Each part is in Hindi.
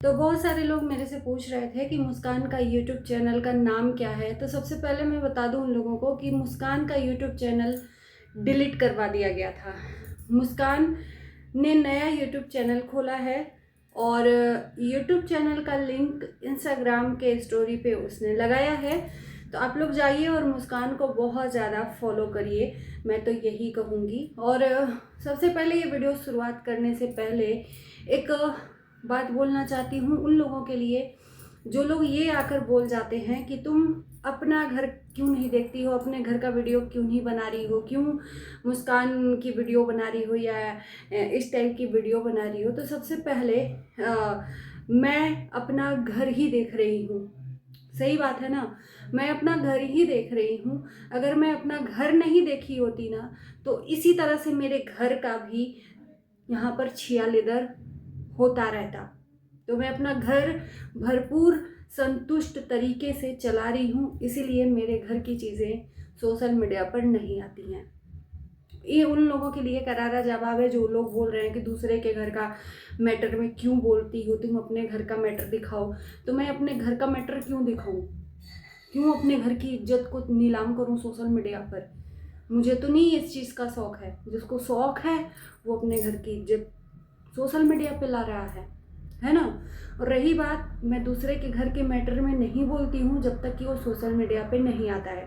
तो बहुत सारे लोग मेरे से पूछ रहे थे कि मुस्कान का यूट्यूब चैनल का नाम क्या है। तो सबसे पहले मैं बता दूं उन लोगों को कि मुस्कान का यूट्यूब चैनल डिलीट करवा दिया गया था। मुस्कान ने नया यूट्यूब चैनल खोला है और यूट्यूब चैनल का लिंक इंस्टाग्राम के स्टोरी पे उसने लगाया है। तो आप लोग जाइए और मुस्कान को बहुत ज़्यादा फॉलो करिए, मैं तो यही कहूँगी। और सबसे पहले ये वीडियो शुरुआत करने से पहले एक बात बोलना चाहती हूँ उन लोगों के लिए जो लोग ये आकर बोल जाते हैं कि तुम अपना घर क्यों नहीं देखती हो, अपने घर का वीडियो क्यों नहीं बना रही हो, क्यों मुस्कान की वीडियो बना रही हो या इस टाइप की वीडियो बना रही हो। तो सबसे पहले मैं अपना घर ही देख रही हूँ। सही बात है ना, मैं अपना घर ही देख रही हूँ। अगर मैं अपना घर नहीं देखी होती ना तो इसी तरह से मेरे घर का भी यहाँ पर छियालीदर होता रहता। तो मैं अपना घर भरपूर संतुष्ट तरीके से चला रही हूँ, इसीलिए मेरे घर की चीज़ें सोशल मीडिया पर नहीं आती हैं। ये उन लोगों के लिए करारा जवाब है जो लोग बोल रहे हैं कि दूसरे के घर का मैटर में क्यों बोलती हो, तुम अपने घर का मैटर दिखाओ। तो मैं अपने घर का मैटर क्यों दिखाऊं, क्यों अपने घर की इज्जत को नीलाम करूं सोशल मीडिया पर। मुझे तो नहीं इस चीज़ का शौक है। जिसको शौक है वो अपने घर की इज्जत सोशल मीडिया पे ला रहा है ना। और रही बात, मैं दूसरे के घर के मैटर में नहीं बोलती हूँ जब तक कि वो सोशल मीडिया पे नहीं आता है।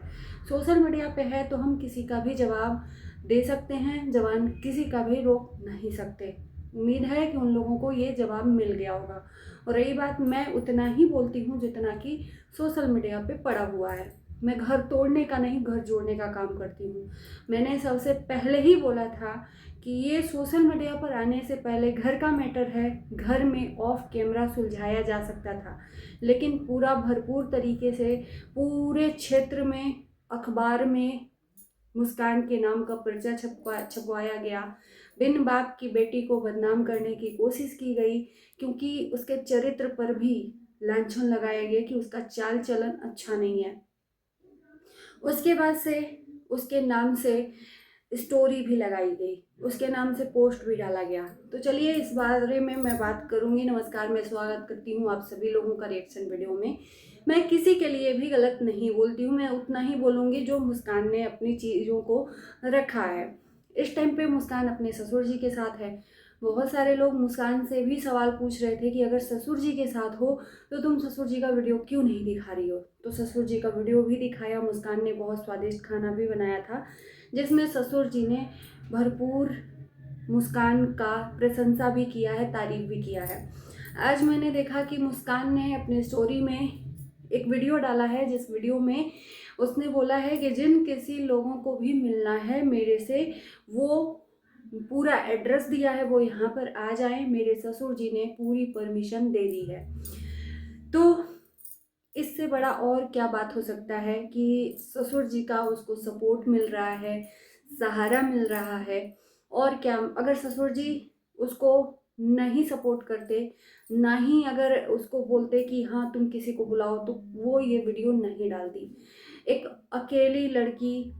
सोशल मीडिया पे है तो हम किसी का भी जवाब दे सकते हैं, जवान किसी का भी रोक नहीं सकते। उम्मीद है कि उन लोगों को ये जवाब मिल गया होगा। और रही बात, मैं उतना ही बोलती हूँ जितना कि सोशल मीडिया पे पड़ा हुआ है। मैं घर तोड़ने का नहीं, घर जोड़ने का काम करती हूँ। मैंने सबसे पहले ही बोला था कि ये सोशल मीडिया पर आने से पहले घर का मैटर है, घर में ऑफ कैमरा सुलझाया जा सकता था। लेकिन पूरा भरपूर तरीके से पूरे क्षेत्र में अखबार में मुस्कान के नाम का पर्चा छपवाया गया। बिन बाप की बेटी को बदनाम करने की कोशिश की गई, क्योंकि उसके चरित्र पर भी लांछन लगाया गया कि उसका चाल चलन अच्छा नहीं है। उसके बाद से उसके नाम से स्टोरी भी लगाई गई, उसके नाम से पोस्ट भी डाला गया। तो चलिए इस बारे में मैं बात करूंगी। नमस्कार, मैं स्वागत करती हूँ आप सभी लोगों का रिएक्शन वीडियो में। मैं किसी के लिए भी गलत नहीं बोलती हूँ, मैं उतना ही बोलूँगी जो मुस्कान ने अपनी चीज़ों को रखा है। इस टाइम पे मुस्कान अपने ससुर जी के साथ है। बहुत सारे लोग मुस्कान से भी सवाल पूछ रहे थे कि अगर ससुर जी के साथ हो तो तुम ससुर जी का वीडियो क्यों नहीं दिखा रही हो। तो ससुर जी का वीडियो भी दिखाया। मुस्कान ने बहुत स्वादिष्ट खाना भी बनाया था जिसमें ससुर जी ने भरपूर मुस्कान का प्रशंसा भी किया है, तारीफ भी किया है। आज मैंने देखा कि मुस्कान ने अपने स्टोरी में एक वीडियो डाला है, जिस वीडियो में उसने बोला है कि जिन किसी लोगों को भी मिलना है मेरे से, वो पूरा एड्रेस दिया है, वो यहाँ पर आ जाए। मेरे ससुर जी ने पूरी परमिशन दे दी है। तो इससे बड़ा और क्या बात हो सकता है कि ससुर जी का उसको सपोर्ट मिल रहा है, सहारा मिल रहा है। और क्या, अगर ससुर जी उसको नहीं सपोर्ट करते, ना ही अगर उसको बोलते कि हाँ तुम किसी को बुलाओ, तो वो ये वीडियो नहीं डालती। एक अकेली लड़की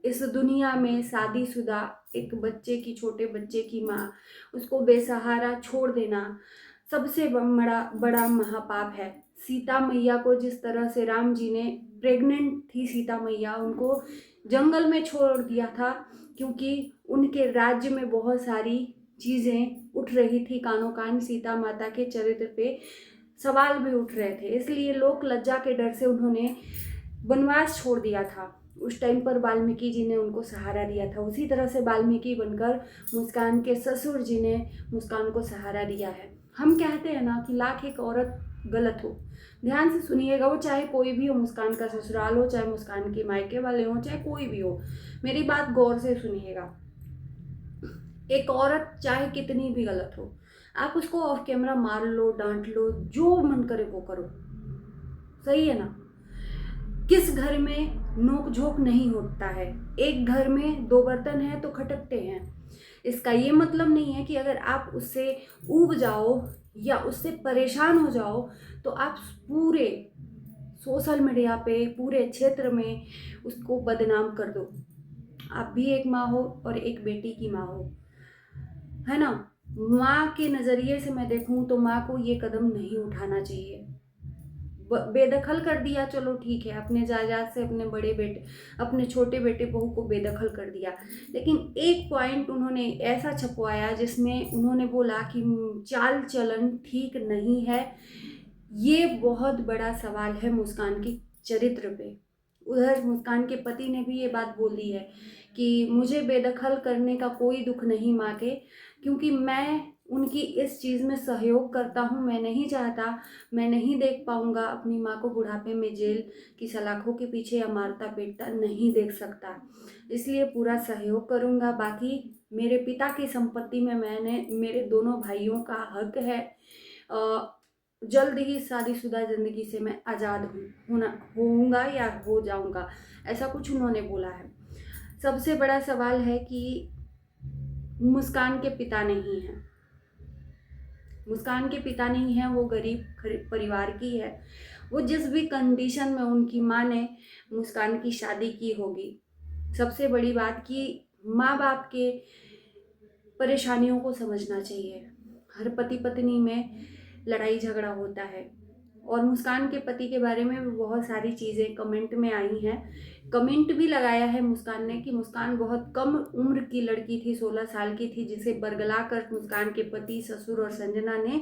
इस दुनिया में, शादीशुदा एक बच्चे की, छोटे बच्चे की माँ, उसको बेसहारा छोड़ देना सबसे बड़ा बड़ा महापाप है। सीता मैया को जिस तरह से राम जी ने, प्रेग्नेंट थी सीता मैया, उनको जंगल में छोड़ दिया था क्योंकि उनके राज्य में बहुत सारी चीज़ें उठ रही थी, कानों कान सीता माता के चरित्र पे सवाल भी उठ रहे थे, इसलिए लोक लज्जा के डर से उन्होंने वनवास छोड़ दिया था। उस टाइम पर वाल्मीकि जी ने उनको सहारा दिया था। उसी तरह से वाल्मीकि बनकर मुस्कान के ससुर जी ने मुस्कान को सहारा दिया है। हम कहते हैं ना कि लाख एक औरत गलत हो। ध्यान से सुनिएगा, वो चाहे कोई भी हो, मुस्कान का ससुराल हो, चाहे मुस्कान के मायके वाले हो, चाहे कोई भी हो, मेरी बात गौर से सुनिएगा। एक औरत चाहे कितनी भी गलत हो, आप उसको ऑफ कैमरा मार लो, डांट लो, जो मन करे वो करो, सही है ना। किस घर में नोक झोंक नहीं होता है। एक घर में दो बर्तन हैं तो खटकते हैं। इसका ये मतलब नहीं है कि अगर आप उससे ऊब जाओ या उससे परेशान हो जाओ तो आप पूरे सोशल मीडिया पे, पूरे क्षेत्र में उसको बदनाम कर दो। आप भी एक माँ हो और एक बेटी की माँ हो, है ना। माँ के नज़रिए से मैं देखूं तो माँ को ये कदम नहीं उठाना चाहिए। बेदखल कर दिया, चलो ठीक है, अपने जायदाद से अपने बड़े बेटे, अपने छोटे बेटे बहू को बेदखल कर दिया, लेकिन एक पॉइंट उन्होंने ऐसा छपवाया जिसमें उन्होंने बोला कि चाल चलन ठीक नहीं है। ये बहुत बड़ा सवाल है मुस्कान की चरित्र पे। उधर मुस्कान के पति ने भी ये बात बोल दी है कि मुझे बेदखल करने का कोई दुख नहीं माँ के, क्योंकि मैं उनकी इस चीज़ में सहयोग करता हूँ। मैं नहीं चाहता, मैं नहीं देख पाऊँगा अपनी माँ को बुढ़ापे में जेल की सलाखों के पीछे या मारता पीटता नहीं देख सकता, इसलिए पूरा सहयोग करूँगा। बाकी मेरे पिता की संपत्ति में मैंने, मेरे दोनों भाइयों का हक है। जल्द ही शादीशुदा ज़िंदगी से मैं आज़ाद होऊंगा या हो जाऊंगा, ऐसा कुछ उन्होंने बोला है। सबसे बड़ा सवाल है कि मुस्कान के पिता नहीं हैं। मुस्कान के पिता नहीं है, वो गरीब परिवार की है। वो जिस भी कंडीशन में उनकी माँ ने मुस्कान की शादी की होगी, सबसे बड़ी बात कि माँ बाप के परेशानियों को समझना चाहिए। हर पति पत्नी में लड़ाई झगड़ा होता है, और मुस्कान के पति के बारे में भी बहुत सारी चीज़ें कमेंट में आई हैं। कमेंट भी लगाया है मुस्कान ने कि मुस्कान बहुत कम उम्र की लड़की थी, 16 साल की थी, जिसे बरगला कर मुस्कान के पति, ससुर और संजना ने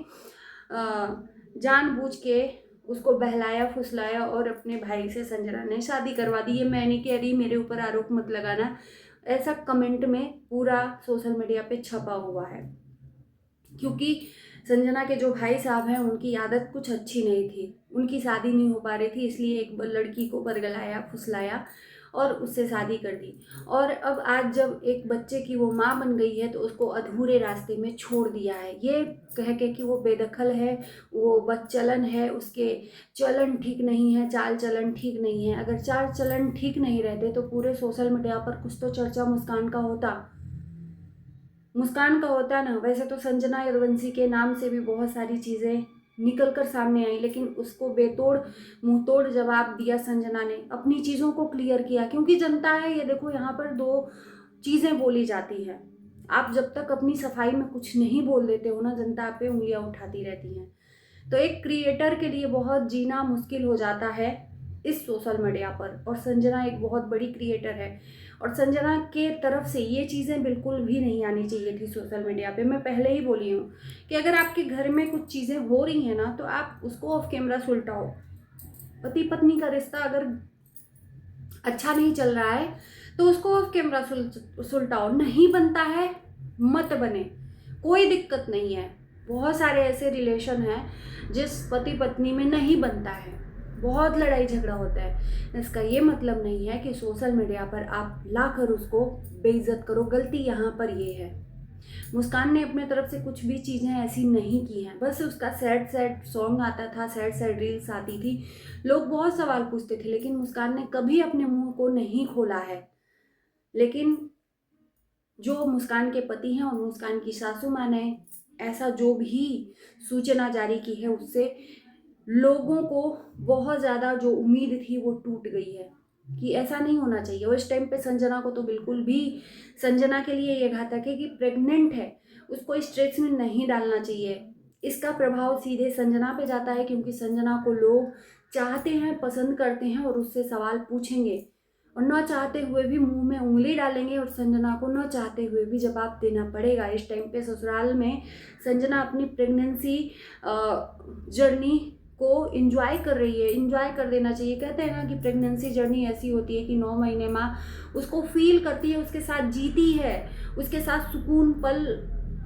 जानबूझ के उसको बहलाया फुसलाया और अपने भाई से संजना ने शादी करवा दी। ये मैं नहीं कह रही, मेरे ऊपर आरोप मत लगाना, ऐसा कमेंट में पूरा सोशल मीडिया पे छपा हुआ है। क्योंकि संजना के जो भाई साहब हैं उनकी आदत कुछ अच्छी नहीं थी, उनकी शादी नहीं हो पा रही थी, इसलिए एक लड़की को बरगलाया फुसलाया और उससे शादी कर दी। और अब आज जब एक बच्चे की वो माँ बन गई है तो उसको अधूरे रास्ते में छोड़ दिया है, ये कह के कि वो बेदखल है, वो बदचलन है, उसके चलन ठीक नहीं है, चाल चलन ठीक नहीं है। अगर चाल चलन ठीक नहीं रहते तो पूरे सोशल मीडिया पर कुछ तो चर्चा मुस्कान का होता, मुस्कान का होता ना। वैसे तो संजना यदुवंशी के नाम से भी बहुत सारी चीज़ें निकल कर सामने आई, लेकिन उसको बेतोड़ मुंहतोड़ जवाब दिया संजना ने, अपनी चीज़ों को क्लियर किया। क्योंकि जनता है, ये देखो यहाँ पर दो चीज़ें बोली जाती हैं। आप जब तक अपनी सफाई में कुछ नहीं बोल देते हो ना, जनता आप पे उंगलियां उठाती रहती हैं। तो एक क्रिएटर के लिए बहुत जीना मुश्किल हो जाता है इस सोशल मीडिया पर, और संजना एक बहुत बड़ी क्रिएटर है, और संजना के तरफ से ये चीज़ें बिल्कुल भी नहीं आनी चाहिए थी सोशल मीडिया पे। मैं पहले ही बोली हूँ कि अगर आपके घर में कुछ चीज़ें हो रही हैं ना, तो आप उसको ऑफ कैमरा सुलटाओ। पति पत्नी का रिश्ता अगर अच्छा नहीं चल रहा है तो उसको ऑफ कैमरा सुलटाओ। नहीं बनता है मत बने, कोई दिक्कत नहीं है। बहुत सारे ऐसे रिलेशन हैं जिस पति पत्नी में नहीं बनता है, बहुत लड़ाई झगड़ा होता है। इसका ये मतलब नहीं है कि सोशल मीडिया पर आप लाकर उसको बेइज्जत करो। गलती यहाँ पर ये है, मुस्कान ने अपने तरफ से कुछ भी चीज़ें ऐसी नहीं की हैं। बस उसका सैड सैड सॉन्ग आता था, सैड सैड रील्स आती थी, लोग बहुत सवाल पूछते थे, लेकिन मुस्कान ने कभी अपने मुंह को नहीं खोला है। लेकिन जो मुस्कान के पति हैं और मुस्कान की सासू माँ ने ऐसा जो भी सूचना जारी की है, उससे लोगों को बहुत ज़्यादा जो उम्मीद थी वो टूट गई है कि ऐसा नहीं होना चाहिए। और इस टाइम पे संजना को तो बिल्कुल भी, संजना के लिए ये घातक है कि प्रेग्नेंट है, उसको स्ट्रेस में नहीं डालना चाहिए। इसका प्रभाव सीधे संजना पे जाता है, क्योंकि संजना को लोग चाहते हैं, पसंद करते हैं और उससे सवाल पूछेंगे, और न चाहते हुए भी मुंह में उंगली डालेंगे, और संजना को न चाहते हुए भी जवाब देना पड़ेगा। इस टाइम पे ससुराल में संजना अपनी प्रेगनेंसी जर्नी को एंजॉय कर रही है, एंजॉय कर देना चाहिए। कहते हैं ना कि प्रेगनेंसी जर्नी ऐसी होती है कि 9 महीने माँ उसको फील करती है, उसके साथ जीती है, उसके साथ सुकून पल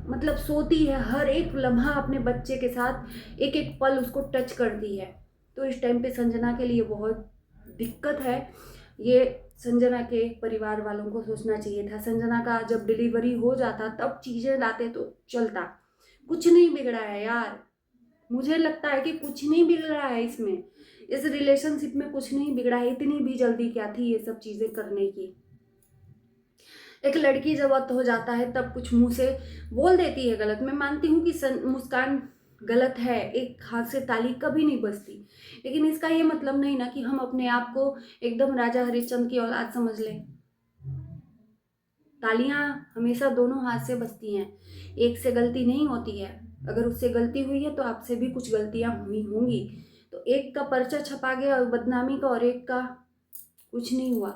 मतलब सोती है, हर एक लम्हा अपने बच्चे के साथ एक एक पल उसको टच करती है। तो इस टाइम पे संजना के लिए बहुत दिक्कत है। ये संजना के परिवार वालों को सोचना चाहिए था। संजना का जब डिलीवरी हो जाता तब चीज़ें लाते तो चलता। कुछ नहीं बिगड़ा है यार, मुझे लगता है कि कुछ नहीं बिगड़ा है इसमें, इस रिलेशनशिप में कुछ नहीं बिगड़ा है। इतनी भी जल्दी क्या थी ये सब चीज़ें करने की। एक लड़की जब वक्त हो जाता है तब कुछ मुंह से बोल देती है गलत। मैं मानती हूँ कि मुस्कान गलत है, एक हाथ से ताली कभी नहीं बजती, लेकिन इसका ये मतलब नहीं ना कि हम अपने आप को एकदम राजा हरिश्चंद्र की औलाद समझ लें। तालियां हमेशा दोनों हाथ से बजती हैं, एक से गलती नहीं होती है। अगर उससे गलती हुई है तो आपसे भी कुछ गलतियां हुई होंगी। तो एक का पर्चा छपा गया बदनामी का और एक का कुछ नहीं हुआ।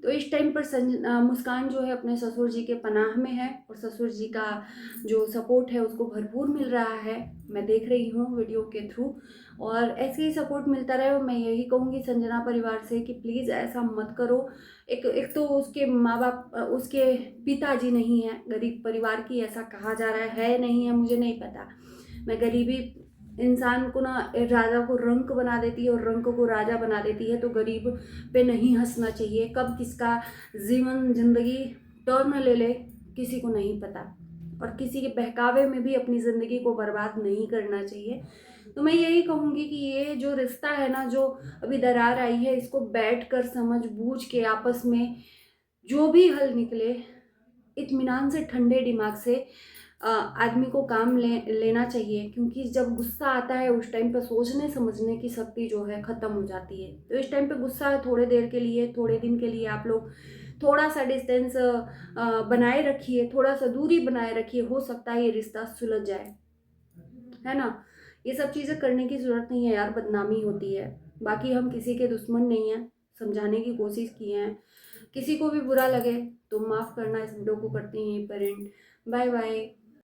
तो इस टाइम पर मुस्कान जो है अपने ससुर जी के पनाह में है और ससुर जी का जो सपोर्ट है उसको भरपूर मिल रहा है, मैं देख रही हूँ वीडियो के थ्रू। और ऐसे ही सपोर्ट मिलता रहे। और मैं यही कहूँगी संजना परिवार से कि प्लीज़ ऐसा मत करो। एक तो उसके माँ बाप, उसके पिताजी नहीं है, गरीब परिवार की ऐसा कहा जा रहा है नहीं है, मुझे नहीं पता। मैं गरीबी इंसान को ना राजा को रंक बना देती है और रंक को राजा बना देती है। तो गरीब पे नहीं हंसना चाहिए। कब किसका जीवन जिंदगी टर्न ले ले किसी को नहीं पता, और किसी के बहकावे में भी अपनी ज़िंदगी को बर्बाद नहीं करना चाहिए। तो मैं यही कहूँगी कि ये जो रिश्ता है ना, जो अभी दरार आई है, इसको बैठ कर समझ बूझ के आपस में जो भी हल निकले, इत्मीनान से ठंडे दिमाग से आदमी को काम लेना चाहिए। क्योंकि जब गुस्सा आता है उस टाइम पे सोचने समझने की शक्ति जो है ख़त्म हो जाती है। तो इस टाइम पे गुस्सा है, थोड़े देर के लिए, थोड़े दिन के लिए आप लोग थोड़ा सा डिस्टेंस बनाए रखिए, थोड़ा सा दूरी बनाए रखिए। हो सकता है ये रिश्ता सुलझ जाए, है ना। ये सब चीज़ें करने की ज़रूरत नहीं है यार, बदनामी होती है। बाकी हम किसी के दुश्मन नहीं हैं, समझाने की कोशिश किए हैं। किसी को भी बुरा लगे तो माफ़ करना। इस वीडियो को करते हैं पेरेंट। Bye bye.